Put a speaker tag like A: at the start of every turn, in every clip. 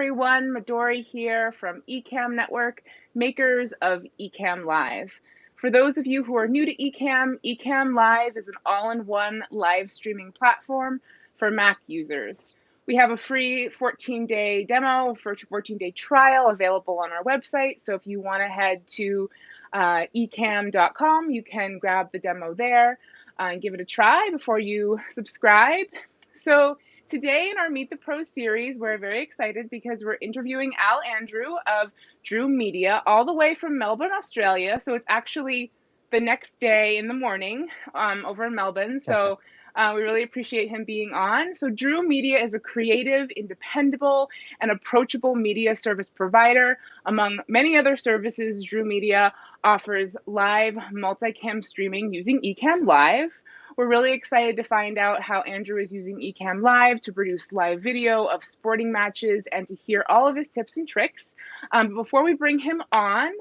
A: everyone. Midori here from Ecamm Network, makers of Ecamm Live. For those of you who are new to Ecamm, Ecamm Live is an all-in-one live streaming platform for Mac users. We have a free 14-day demo, 14-day trial available on our website. So if you want to head to ecamm.com, you can grab the demo there and give it a try before you subscribe. So today in our Meet the Pros series, we're very excited because we're interviewing Al Andrew of Drew Media all the way from Melbourne, Australia. So it's actually the next day in the morning over in Melbourne. So we really appreciate him being on. So Drew Media is a creative, independable, and approachable media service provider. Among many other services, Drew Media offers live multicam streaming using Ecamm Live. We're really excited to find out how Andrew is using Ecamm Live to produce live video of sporting matches and to hear all of his tips and tricks. Before we bring him on,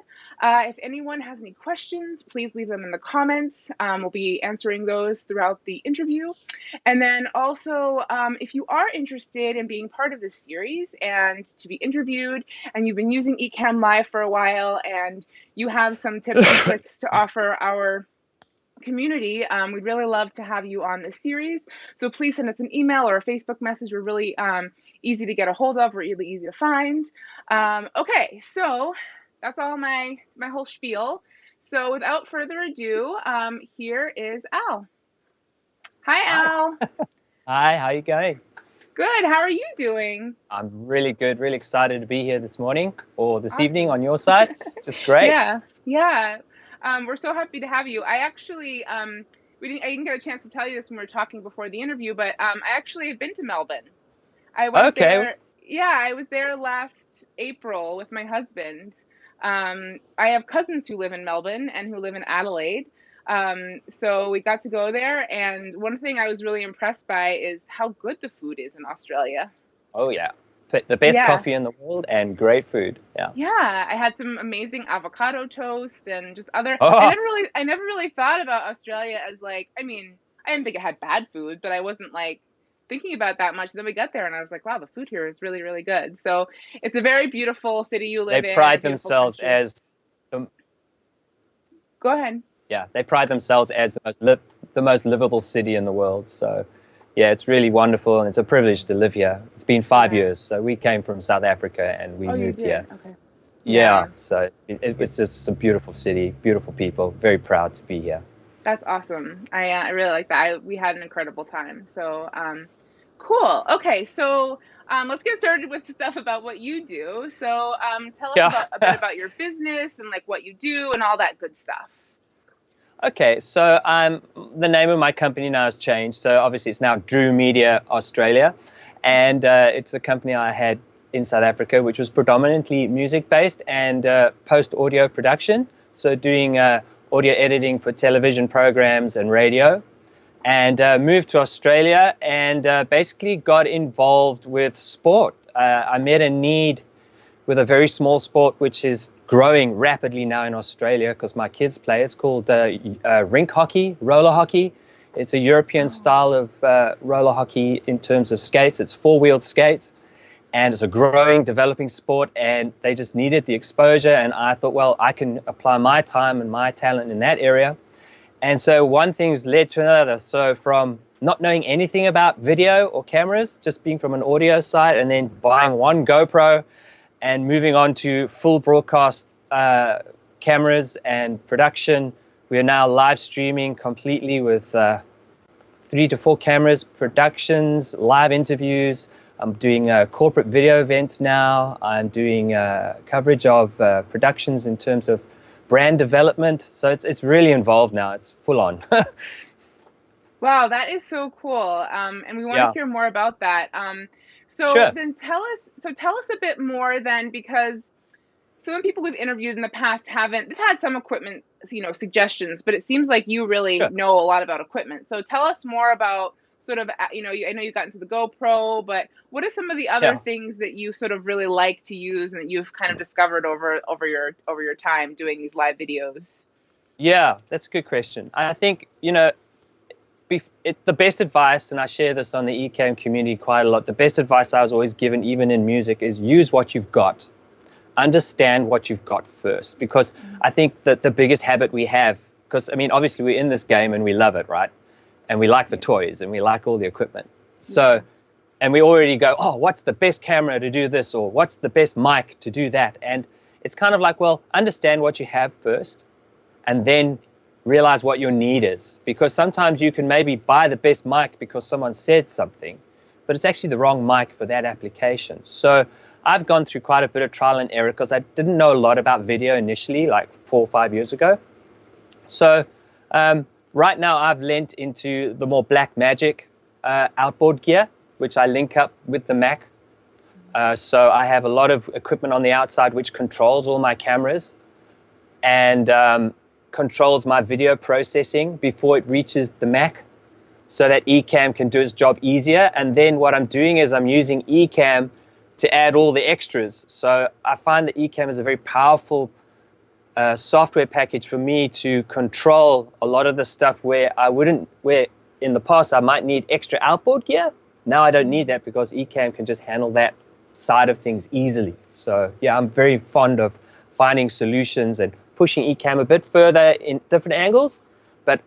A: if anyone has any questions, please leave them in the comments. We'll be answering those throughout the interview. And then also, if you are interested in being part of this series and to be interviewed, and you've been using Ecamm Live for a while, and you have some tips and tricks to offer our community, we'd really love to have you on this series. So please send us an email or a Facebook message. We're really easy to get a hold of, really easy to find. Okay, so that's all my whole spiel. So without further ado, here is Al. Hi, Al.
B: Hi, how are you going?
A: Good. How are you doing?
B: I'm really good, really excited to be here this morning or this evening on your side. Just great.
A: Yeah. We're so happy to have you. I actually, I didn't get a chance to tell you this when we were talking before the interview, but I actually have been to Melbourne. I went there. Yeah, I was there last April with my husband. I have cousins who live in Melbourne and who live in Adelaide. So we got to go there, and one thing I was really impressed by is how good the food is in Australia.
B: Oh yeah, the best coffee in the world and great food.
A: Yeah, I had some amazing avocado toast and just other.
B: Oh.
A: I never really thought about Australia as like. I mean, I didn't think it had bad food, but I wasn't like thinking about that much. Then we got there, and I was like, wow, the food here is really, really good. So it's a very beautiful city you live in.
B: They pride themselves as
A: the. Go ahead.
B: Yeah, they pride themselves as the most livable city in the world. So, yeah, it's really wonderful, and it's a privilege to live here. It's been 5 years, so we came from South Africa and we moved here.
A: Okay.
B: Yeah, so it's just a beautiful city, beautiful people. Very proud to be here.
A: That's awesome. I really like that. We had an incredible time. So, cool. Okay, so let's get started with the stuff about what you do. So, tell us a bit about your business and like what you do and all that good stuff.
B: Okay, so the name of my company now has changed. So obviously it's now Drew Media Australia, and it's a company I had in South Africa, which was predominantly music-based and post-audio production. So doing audio editing for television programs and radio, and moved to Australia and basically got involved with sport. I met a need with a very small sport which is growing rapidly now in Australia because my kids play. It's called rink hockey, roller hockey. It's a European style of roller hockey in terms of skates. It's four-wheeled skates, and it's a growing, developing sport, and they just needed the exposure, and I thought, well, I can apply my time and my talent in that area. And so one thing's led to another. So from not knowing anything about video or cameras, just being from an audio side, and then buying one GoPro, and moving on to full broadcast cameras and production. We are now live streaming completely with 3 to 4 cameras, productions, live interviews. I'm doing corporate video events now. I'm doing coverage of productions in terms of brand development. So it's really involved now. It's full on.
A: Wow, that is so cool. And we want to hear more about that. Then tell us a bit more then, because some people we've interviewed in the past they've had some equipment, suggestions, but it seems like you really know a lot about equipment. So tell us more about sort of, I know you got into the GoPro, but what are some of the other things that you sort of really like to use and that you've kind of discovered over your time doing these live videos?
B: Yeah, that's a good question. I think, the best advice, and I share this on the Ecamm community quite a lot, the best advice I was always given, even in music, is use what you've got. Understand what you've got first. Because I think that the biggest habit we have, because, I mean, obviously we're in this game and we love it, right? And we like the toys and we like all the equipment. So, and we already go, oh, what's the best camera to do this? Or what's the best mic to do that? And it's kind of like, well, understand what you have first and then realize what your need is, because sometimes you can maybe buy the best mic because someone said something, but it's actually the wrong mic for that application. So I've gone through quite a bit of trial and error because I didn't know a lot about video initially, like 4 or 5 years ago. So right now I've lent into the more black magic outboard gear, which I link up with the Mac. So I have a lot of equipment on the outside which controls all my cameras and controls my video processing before it reaches the Mac, so that Ecamm can do its job easier. And then what I'm doing is I'm using Ecamm to add all the extras. So I find that Ecamm is a very powerful software package for me to control a lot of the stuff where in the past I might need extra outboard gear. Now I don't need that because Ecamm can just handle that side of things easily. So yeah, I'm very fond of finding solutions and pushing Ecamm a bit further in different angles, but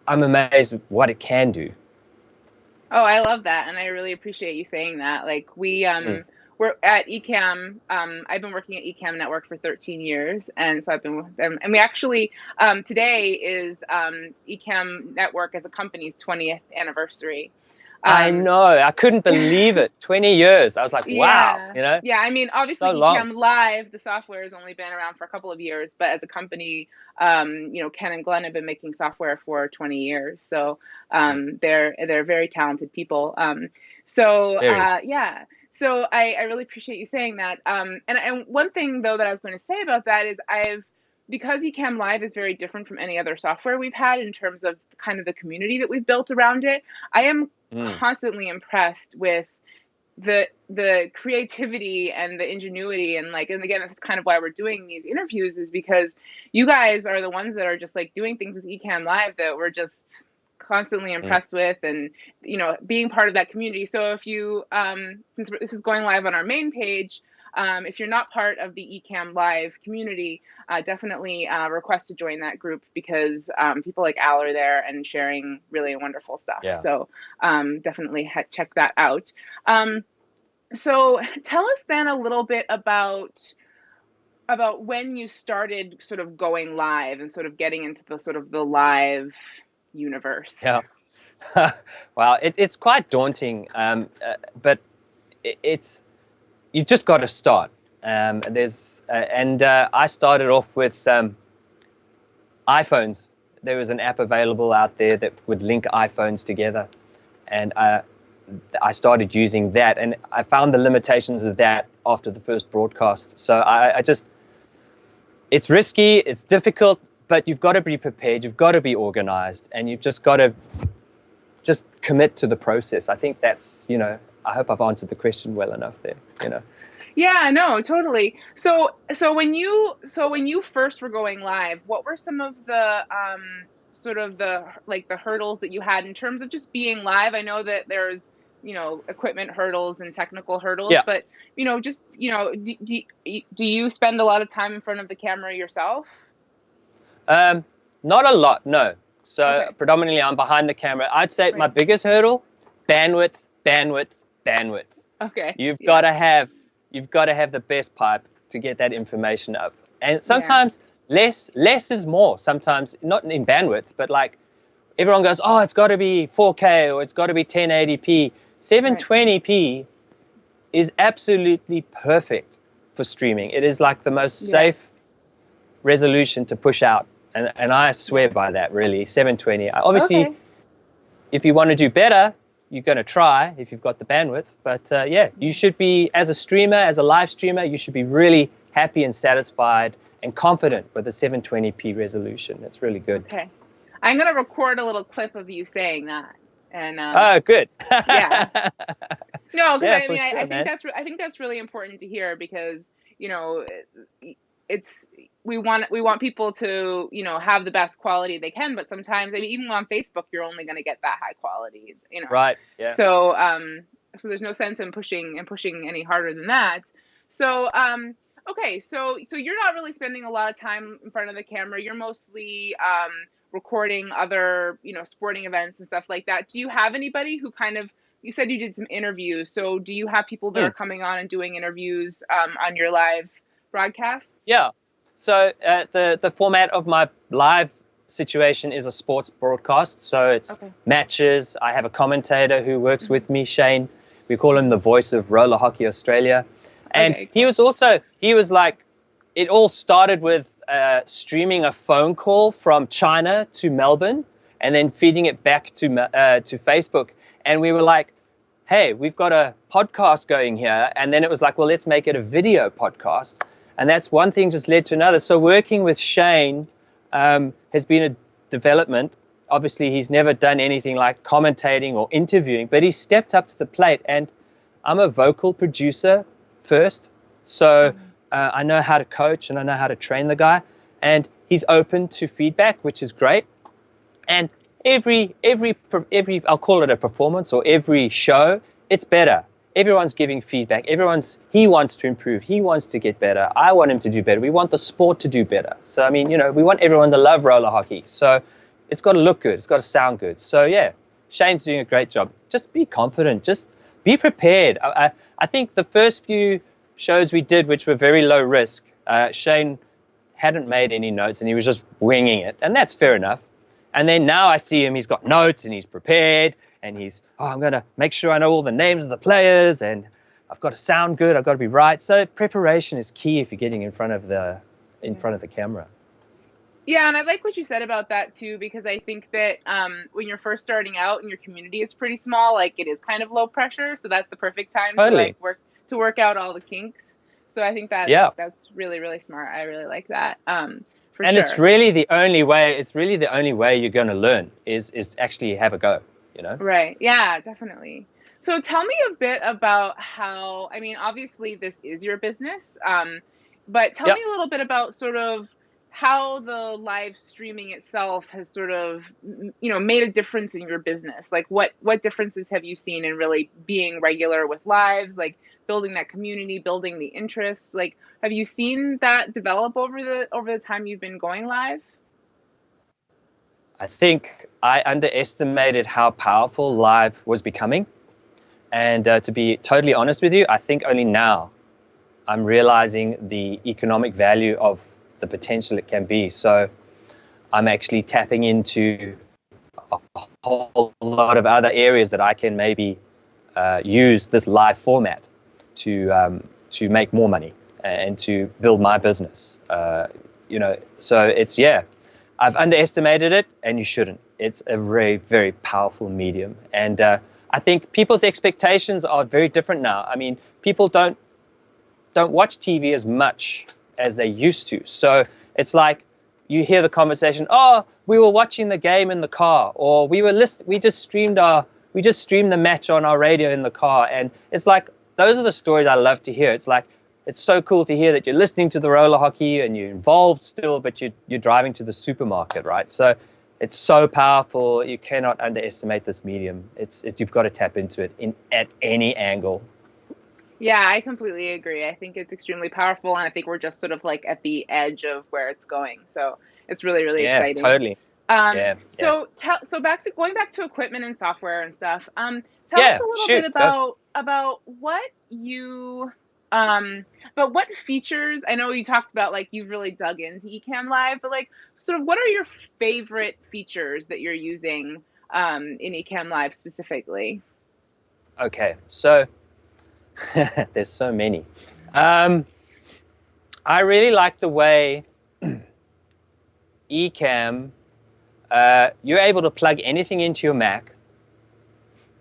B: I'm amazed at what it can do.
A: Oh, I love that, and I really appreciate you saying that. Like we're at Ecamm. I've been working at Ecamm Network for 13 years, and so I've been with them. And we actually today is Ecamm Network as a company's 20th anniversary.
B: I know. I couldn't believe it. 20 years. I was like, wow, you know?
A: Yeah, I mean, obviously
B: so long.
A: Ecamm Live, the software has only been around for a couple of years, but as a company, Ken and Glenn have been making software for 20 years. So they're very talented people. So I really appreciate you saying that. And one thing though that I was going to say about that is because Ecamm Live is very different from any other software we've had in terms of kind of the community that we've built around it, I am constantly impressed with the creativity and the ingenuity and again, this is kind of why we're doing these interviews, is because you guys are the ones that are just like doing things with Ecamm Live that we're just constantly impressed with, and being part of that community. So if you since this is going live on our main page, if you're not part of the Ecamm Live community, definitely request to join that group, because people like Al are there and sharing really wonderful stuff.
B: Yeah.
A: So definitely check that out. So tell us then a little bit about when you started sort of going live and sort of getting into the sort of the live universe.
B: Yeah. Well, it's quite daunting, but you've just got to start. I started off with iPhones. There was an app available out there that would link iPhones together, and I started using that, and I found the limitations of that after the first broadcast. So it's risky, it's difficult, but you've got to be prepared, you've got to be organized, and you've just got to just commit to the process. I think that's, I hope I've answered the question well enough there,
A: Yeah, no, totally. So when you first were going live, what were some of the sort of the hurdles that you had in terms of just being live? I know that there's equipment hurdles and technical hurdles,
B: Yeah.
A: but do you spend a lot of time in front of the camera yourself?
B: Not a lot, no. So
A: Okay.
B: predominantly I'm behind the camera. I'd say my biggest hurdle, bandwidth.
A: Okay.
B: You've got to have the best pipe to get that information up. And sometimes less is more. Sometimes not in bandwidth, but like everyone goes, oh, it's got to be 4K or it's got to be 1080p. 720p is absolutely perfect for streaming. It is like the most safe resolution to push out. And I swear by that, really. 720. Obviously, if you want to do better, you're going to try if you've got the bandwidth. But you should be, as a streamer, as a live streamer, you should be really happy and satisfied and confident with the 720p resolution. It's really good.
A: Okay. I'm going to record a little clip of you saying that. And
B: good.
A: Yeah. No, because
B: I
A: think that's really important to hear, because it's we want people to, you know, have the best quality they can, but sometimes, I mean, even on Facebook, you're only going to get that high quality, you know.
B: Right. Yeah.
A: So so there's no sense in pushing any harder than that. So okay, so you're not really spending a lot of time in front of the camera. You're mostly recording other, you know, sporting events and stuff like that. Do you have anybody who kind of, you said you did some interviews, so do you have people that are coming on and doing interviews on your live broadcasts?
B: Yeah. So the format of my live situation is a sports broadcast. So it's matches. I have a commentator who works with me, Shane. We call him the voice of roller hockey Australia. And he was like, it all started with streaming a phone call from China to Melbourne and then feeding it back to Facebook. And we were like, hey, we've got a podcast going here. And then it was like, well, let's make it a video podcast. And that's one thing just led to another. So working with Shane has been a development. Obviously, he's never done anything like commentating or interviewing, but he stepped up to the plate. And I'm a vocal producer first. So I know how to coach and I know how to train the guy. And he's open to feedback, which is great. And every I'll call it a performance or every show, it's better. Everyone's giving feedback. He wants to improve. He wants to get better. I want him to do better. We want the sport to do better. So, I mean, you know, we want everyone to love roller hockey. So it's got to look good. It's got to sound good. So, yeah, Shane's doing a great job. Just be confident. Just be prepared. I think the first few shows we did, which were very low risk, Shane hadn't made any notes and he was just winging it. And that's fair enough. And then now I see him, he's got notes and he's prepared. And I'm going to make sure I know all the names of the players and I've got to sound good. I've got to be right. So preparation is key if you're getting in front of the camera.
A: Yeah, and I like what you said about that too, because I think that when you're first starting out and your community is pretty small, like it is kind of low pressure. So that's the perfect time to work out all the kinks. So I think that's really, really smart. I really like that.
B: It's really the only way. It's really the only way you're going to learn is actually have a go. You know?
A: Right. Yeah, definitely. So tell me a bit about how, I mean, obviously this is your business, but tell me a little bit about sort of how the live streaming itself has sort of, you know, made a difference in your business. Like what differences have you seen in really being regular with lives, like building that community, building the interest? Like, have you seen that develop over the time you've been going live?
B: I think I underestimated how powerful live was becoming. And to be totally honest with you, I think only now I'm realizing the economic value of the potential it can be. So I'm actually tapping into a whole lot of other areas that I can maybe use this live format to make more money and to build my business. You know, so it's, I've underestimated it, and you shouldn't. It's a very, very powerful medium. And I think people's expectations are very different now. I mean, people don't watch TV as much as they used to. So it's like you hear the conversation, oh, we were watching the game in the car, or we just streamed the match on our radio in the car. And it's like, those are the stories I love to hear. It's like, it's so cool to hear that you're listening to the roller hockey and you're involved still, but you're driving to the supermarket, right? So it's so powerful. You cannot underestimate this medium. You've got to tap into it at any angle.
A: Yeah, I completely agree. I think it's extremely powerful, and I think we're just sort of like at the edge of where it's going. So it's really, really exciting.
B: Totally.
A: So going back to equipment and software and stuff. Tell us a little bit about what you. But what features, I know you talked about like you've really dug into Ecamm Live, but like sort of what are your favorite features that you're using in Ecamm Live specifically?
B: Okay, so there's so many. I really like the way Ecamm, you're able to plug anything into your Mac,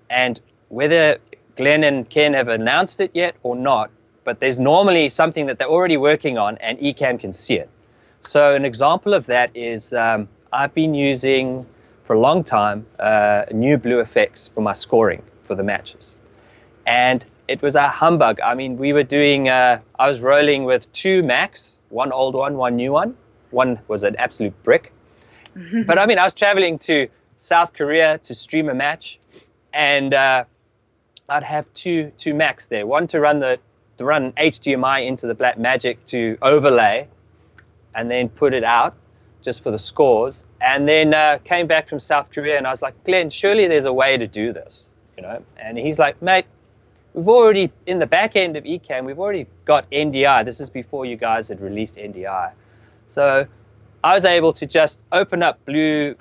B: and whether Glenn and Ken have announced it yet or not, but there's normally something that they're already working on and Ecamm can see it. So an example of that is I've been using for a long time new blue effects for my scoring for the matches. And it was a humbug. I mean, we were doing, I was rolling with 2 Macs, one old one new one. One was an absolute brick. But I mean, I was traveling to South Korea to stream a match, and I'd have two Macs there. One to run HDMI into the Blackmagic to overlay, and then put it out just for the scores. And then came back from South Korea, and I was like, Glenn, surely there's a way to do this, you know? And he's like, mate, we've already, in the back end of Ecamm, we've already got NDI. This is before you guys had released NDI. So I was able to just open up new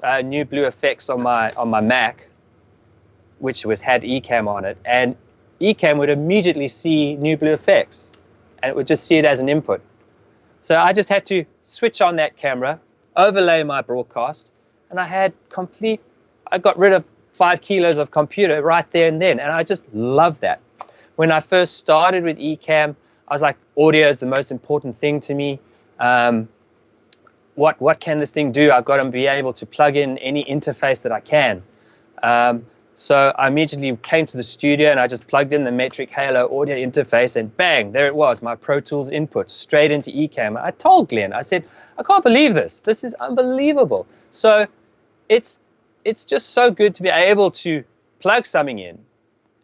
B: blue effects on my Mac, which had Ecamm on it, and Ecamm would immediately see new blue effects, and it would just see it as an input. So I just had to switch on that camera, overlay my broadcast, and I got rid of 5 kilos of computer right there and then, and I just love that. When I first started with Ecamm, I was like, audio is the most important thing to me. What can this thing do? I've got to be able to plug in any interface that I can. So I immediately came to the studio and I just plugged in the Metric Halo audio interface, and bang, there it was, my Pro Tools input straight into Ecamm. I told Glenn, I said, I can't believe this. This is unbelievable. So it's just so good to be able to plug something in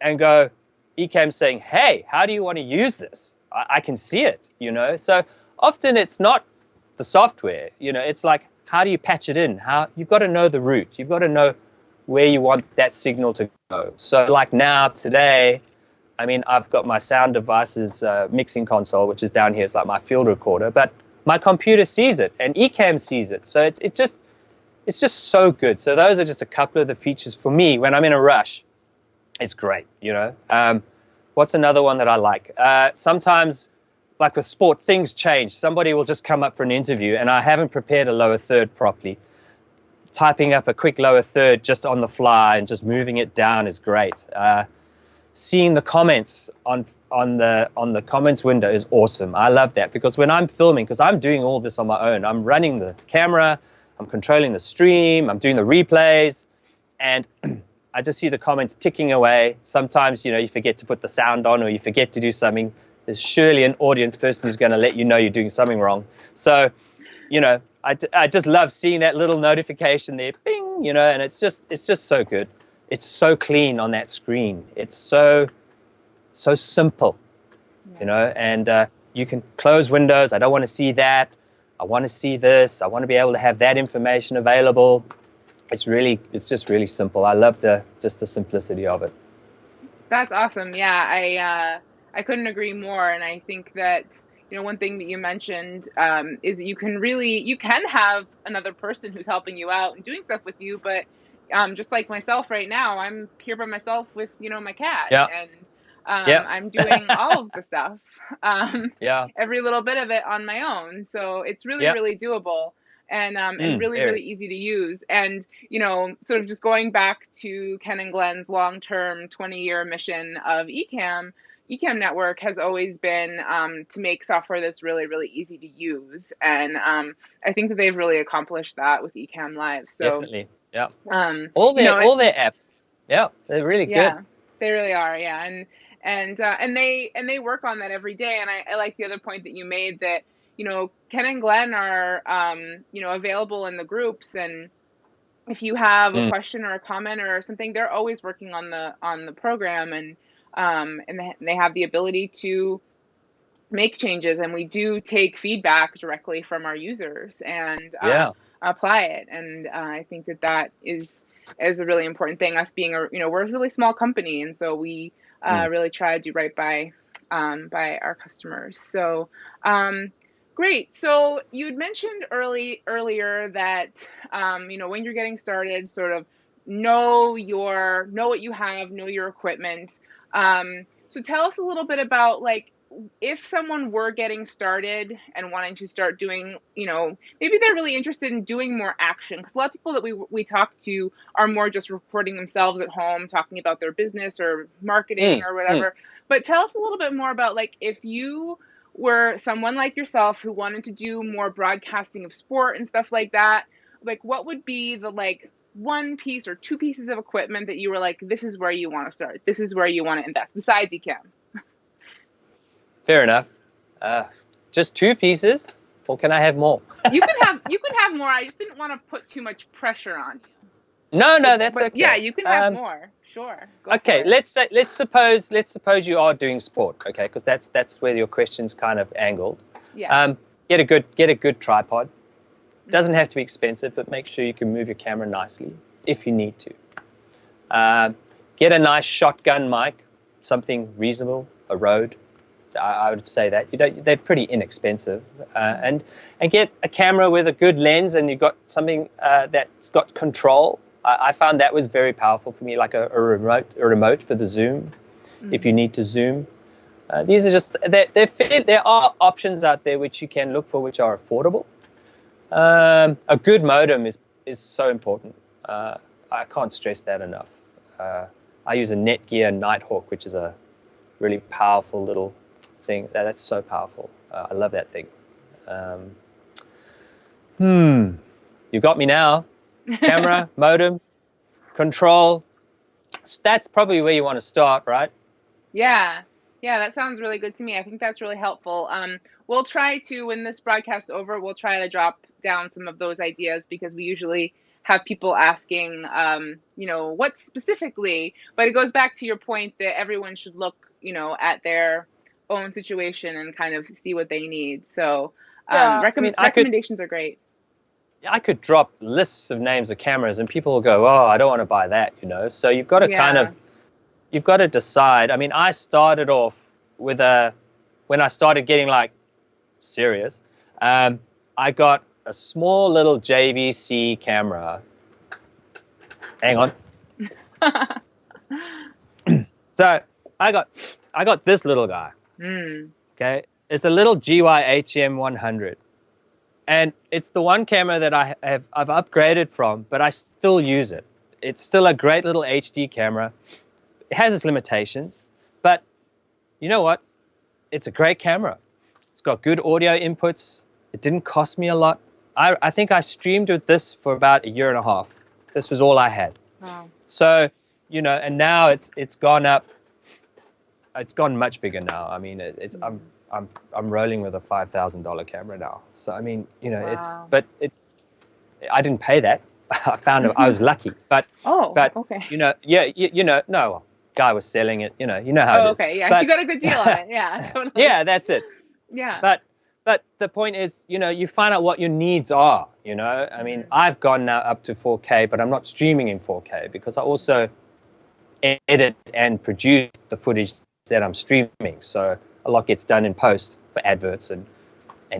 B: and go, Ecamm saying, hey, how do you want to use this? I can see it, you know. So often it's not the software, you know, it's like, how do you patch it in? You've got to know the route. You've got to know where you want that signal to go. So like now, today, I mean, I've got my sound devices mixing console, which is down here. It's like my field recorder, but my computer sees it and Ecamm sees it. So it's just so good. So those are just a couple of the features for me when I'm in a rush. It's great, you know. What's another one that I like? Sometimes, like with sport, things change. Somebody will just come up for an interview and I haven't prepared a lower third properly. Typing up a quick lower third just on the fly and just moving it down is great. Seeing the comments on the comments window is awesome. I love that, because when I'm filming, because I'm doing all this on my own, I'm running the camera, I'm controlling the stream, I'm doing the replays, and I just see the comments ticking away. Sometimes, you know, you forget to put the sound on or you forget to do something. There's surely an audience person who's going to let you know you're doing something wrong. So, you know, I just love seeing that little notification there, bing, you know, and it's just so good. It's so clean on that screen. It's so simple, you know, and you can close windows. I don't want to see that. I want to see this. I want to be able to have that information available. It's just really simple. I love just the simplicity of it.
A: That's awesome. Yeah, I couldn't agree more. And I think that, you know, one thing that you mentioned is that you can have another person who's helping you out and doing stuff with you. But just like myself right now, I'm here by myself with, you know, my cat.
B: Yeah.
A: And
B: Yeah.
A: I'm doing all of the stuff,
B: Yeah.
A: every little bit of it on my own. So it's really,
B: Yeah.
A: really doable. And really,
B: Very.
A: really easy to use. And, you know, sort of just going back to Ken and Glenn's long-term 20-year mission of Ecamm Network has always been to make software that's really, really easy to use. And I think that they've really accomplished that with Ecamm Live. So
B: Definitely. Yeah.
A: all
B: their apps. Yeah, they're really
A: yeah,
B: good.
A: they really are. Yeah. And they work on that every day. And I like the other point that you made that, you know, Ken and Glenn are, you know, available in the groups, and if you have a question or a comment or something, they're always working on the program, and they have the ability to make changes, and we do take feedback directly from our users and
B: Yeah.
A: apply it. And I think that is a really important thing. Us being we're a really small company, and so we really try to do right by our customers. So great. So you'd mentioned earlier that you know, when you're getting started, sort of know what you have, know your equipment. So tell us a little bit about, like, if someone were getting started and wanting to start doing, you know, maybe they're really interested in doing more action, because a lot of people that we talk to are more just recording themselves at home, talking about their business or marketing or whatever. But tell us a little bit more about, like, if you were someone like yourself who wanted to do more broadcasting of sport and stuff like that, like, what would be the, like, one piece or two pieces of equipment that you were like, this is where you want to start, this is where you want to invest, besides Ecamm?
B: Fair enough. Just 2 pieces, or can I have more?
A: You can have more. I just didn't want to put too much pressure on you.
B: No, that's
A: But yeah,
B: okay.
A: you can have more. Sure. Go
B: Okay,
A: for it.
B: let's suppose you are doing sport, okay? Because that's where your question's kind of angled.
A: Yeah.
B: Get a good tripod. Doesn't have to be expensive, but make sure you can move your camera nicely if you need to. Get a nice shotgun mic, something reasonable, a Rode. I would say that they're pretty inexpensive, and get a camera with a good lens, and you've got something that's got control. I found that was very powerful for me, like a remote for the zoom, if you need to zoom. These are just there are options out there which you can look for which are affordable. A good modem is so important. I can't stress that enough. I use a Netgear Nighthawk, which is a really powerful little thing. That's so powerful. I love that thing. You got me now. Camera, modem, control. That's probably where you want to start, right?
A: Yeah. Yeah, that sounds really good to me. I think that's really helpful. We'll try to, when this broadcast over, we'll try to drop down some of those ideas because we usually have people asking, what specifically, but it goes back to your point that everyone should look, at their own situation and kind of see what they need. So
B: Yeah, I mean,
A: recommendations are great.
B: I could drop lists of names of cameras and people will go, oh, I don't want to buy that, So you've got to you've got to decide. I mean, I started off with when I started getting like serious, I got a small little JVC camera. Hang on. So I got this little guy. Okay, it's a little GY-HM 100, and it's the one camera that I've upgraded from, but I still use it. It's still a great little HD camera. It has its limitations, but you know what? It's a great camera. It's got good audio inputs. It didn't cost me a lot. I think I streamed with this for about a year and a half. This was all I had.
A: Wow.
B: So, and now it's gone up. It's gone much bigger now. I mean, I'm rolling with a $5,000 camera now. So I mean,
A: wow.
B: I didn't pay that. I found I was lucky, but
A: okay.
B: No, guy was selling it. You know how it is.
A: Okay, yeah, you got a good deal on it. Yeah, totally.
B: Yeah, that's it.
A: Yeah.
B: But the point is, you find out what your needs are. I mean, I've gone now up to 4K, but I'm not streaming in 4K because I also edit and produce the footage that I'm streaming. So a lot gets done in post for adverts and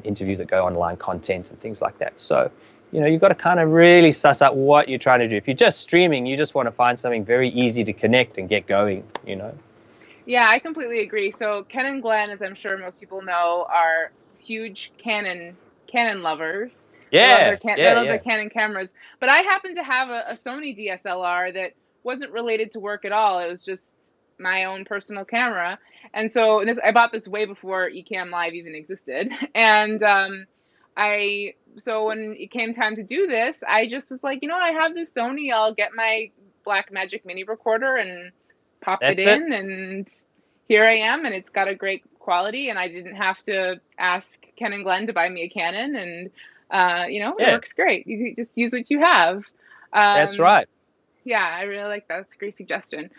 B: interviews that go online, content and things like that. So, you've got to kind of really suss out what you're trying to do. If you're just streaming, you just want to find something very easy to connect and get going,
A: Yeah, I completely agree. So Ken and Glenn, as I'm sure most people know, are huge Canon lovers.
B: Yeah,
A: they love their Canon cameras. But I happen to have a Sony DSLR that wasn't related to work at all. It was just my own personal camera. And so I bought this way before Ecamm Live even existed. And so when it came time to do this, I just was like, I have this Sony. I'll get my Blackmagic mini recorder and pop it in, and here I am. And it's got a great quality, and I didn't have to ask Ken and Glenn to buy me a Canon, and it works great. You just use what you have.
B: That's right.
A: Yeah, I really like that. That's a great suggestion.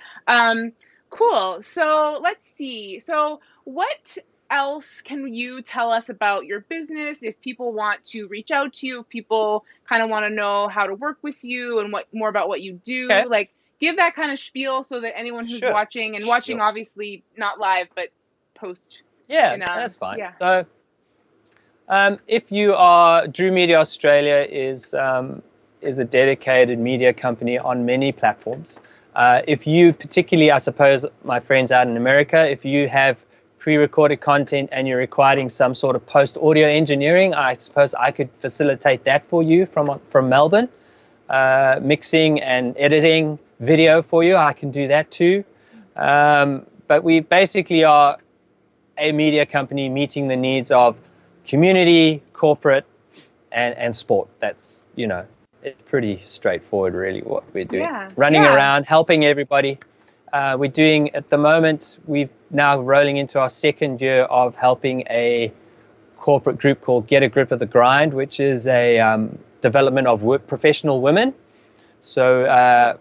A: Cool. So let's see. So what else can you tell us about your business? If people want to reach out to you, if people kind of want to know how to work with you and more about what you do, like give that kind of spiel so that anyone who's watching obviously not live, but post.
B: Yeah, that's fine. Yeah. So if you are, Drew Media Australia is a dedicated media company on many platforms. If you particularly, I suppose, my friends out in America, if you have pre-recorded content and you're requiring some sort of post-audio engineering, I suppose I could facilitate that for you from Melbourne. Mixing and editing video for you, I can do that too. But we basically are a media company meeting the needs of community, corporate, and sport. That's, it's pretty straightforward, really, what we're doing.
A: Yeah.
B: Running around, helping everybody. We're doing, at the moment, we've now rolling into our second year of helping a corporate group called Get a Grip of the Grind, which is a development of professional women. So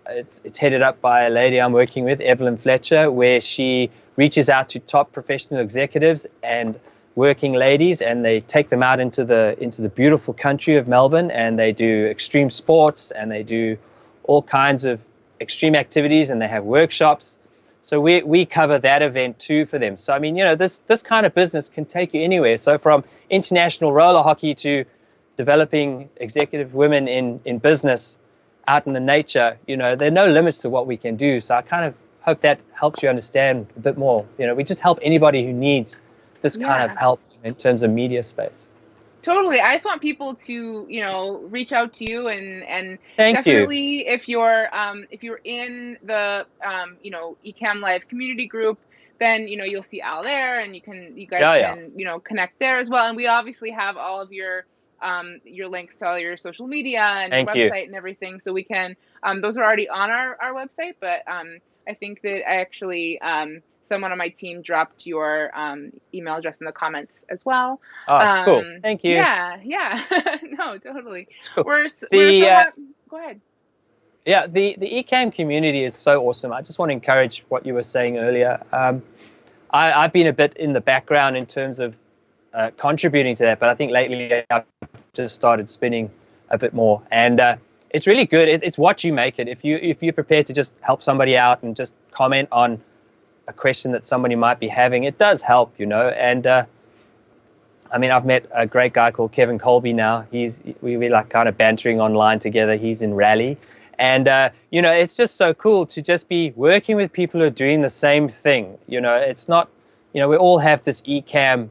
B: it's headed up by a lady I'm working with, Evelyn Fletcher, where she reaches out to top professional executives and working ladies, and they take them out into the beautiful country of Melbourne, and they do extreme sports, and they do all kinds of extreme activities, and they have workshops. So we cover that event too for them. So I mean, this kind of business can take you anywhere. So from international roller hockey to developing executive women in business out in the nature, there are no limits to what we can do. So I kind of hope that helps you understand a bit more. We just help anybody who needs this kind of help in terms of media space.
A: Totally. I just want people to, reach out to you and
B: Thank
A: definitely
B: you.
A: if you're in the Ecamm Live community group, then you'll see Al there, and you guys can connect there as well. And we obviously have all of your links to all your social media and your website and everything, so we can those are already on our website, but I think that I actually someone on my team dropped your email address in the comments as well.
B: Oh, cool. Thank you.
A: Yeah. No, totally.
B: Cool.
A: We're so go ahead.
B: Yeah, the Ecamm community is so awesome. I just want to encourage what you were saying earlier. I've been a bit in the background in terms of contributing to that, but I think lately I've just started spinning a bit more. And it's really good. It's what you make it. If you're prepared to just help somebody out and just comment on a question that somebody might be having, it does help, And I mean, I've met a great guy called Kevin Colby now. We're like kind of bantering online together. He's in Raleigh. And, it's just so cool to just be working with people who are doing the same thing. It's not, we all have this Ecamm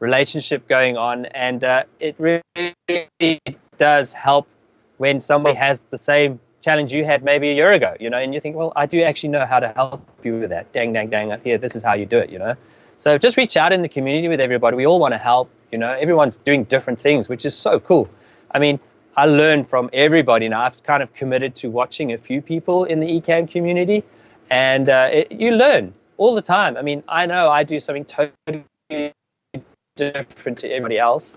B: relationship going on, and it really does help when somebody has the same challenge you had maybe a year ago, and you think, well, I do actually know how to help you with that. Dang, here, this is how you do it, So just reach out in the community with everybody. We all want to help, everyone's doing different things, which is so cool. I mean, I learn from everybody now. I've kind of committed to watching a few people in the Ecamm community, and you learn all the time. I mean, I know I do something totally different to everybody else,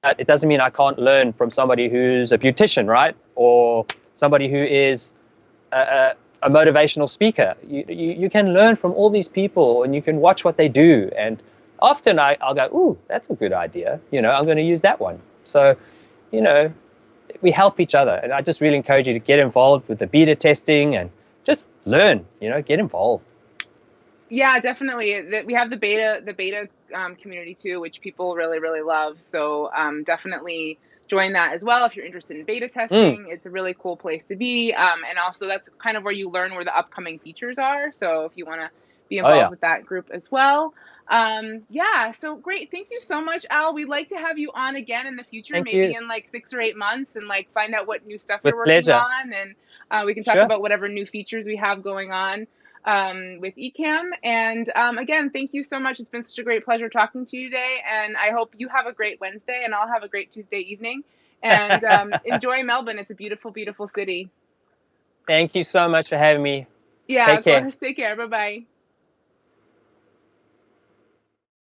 B: but it doesn't mean I can't learn from somebody who's a beautician, right? Or somebody who is a motivational speaker. You can learn from all these people, and you can watch what they do. And often I'll go, ooh, that's a good idea. I'm going to use that one. So, we help each other. And I just really encourage you to get involved with the beta testing and just learn, get involved.
A: Yeah, definitely. We have the beta community too, which people really, really love. So definitely join that as well if you're interested in beta testing. It's a really cool place to be. And also that's kind of where you learn where the upcoming features are. So if you want to be involved with that group as well. So great. Thank you so much, Al. We'd like to have you on again in the future, maybe in like 6 or 8 months, and like find out what new stuff you're working on, and we can talk about whatever new features we have going on with Ecamm. And again, thank you so much. It's been such a great pleasure talking to you today, and I hope you have a great Wednesday, and I'll have a great Tuesday evening. And enjoy Melbourne. It's a beautiful, beautiful city.
B: Thank you so much for having me.
A: Yeah, of course. Take care. Bye-bye.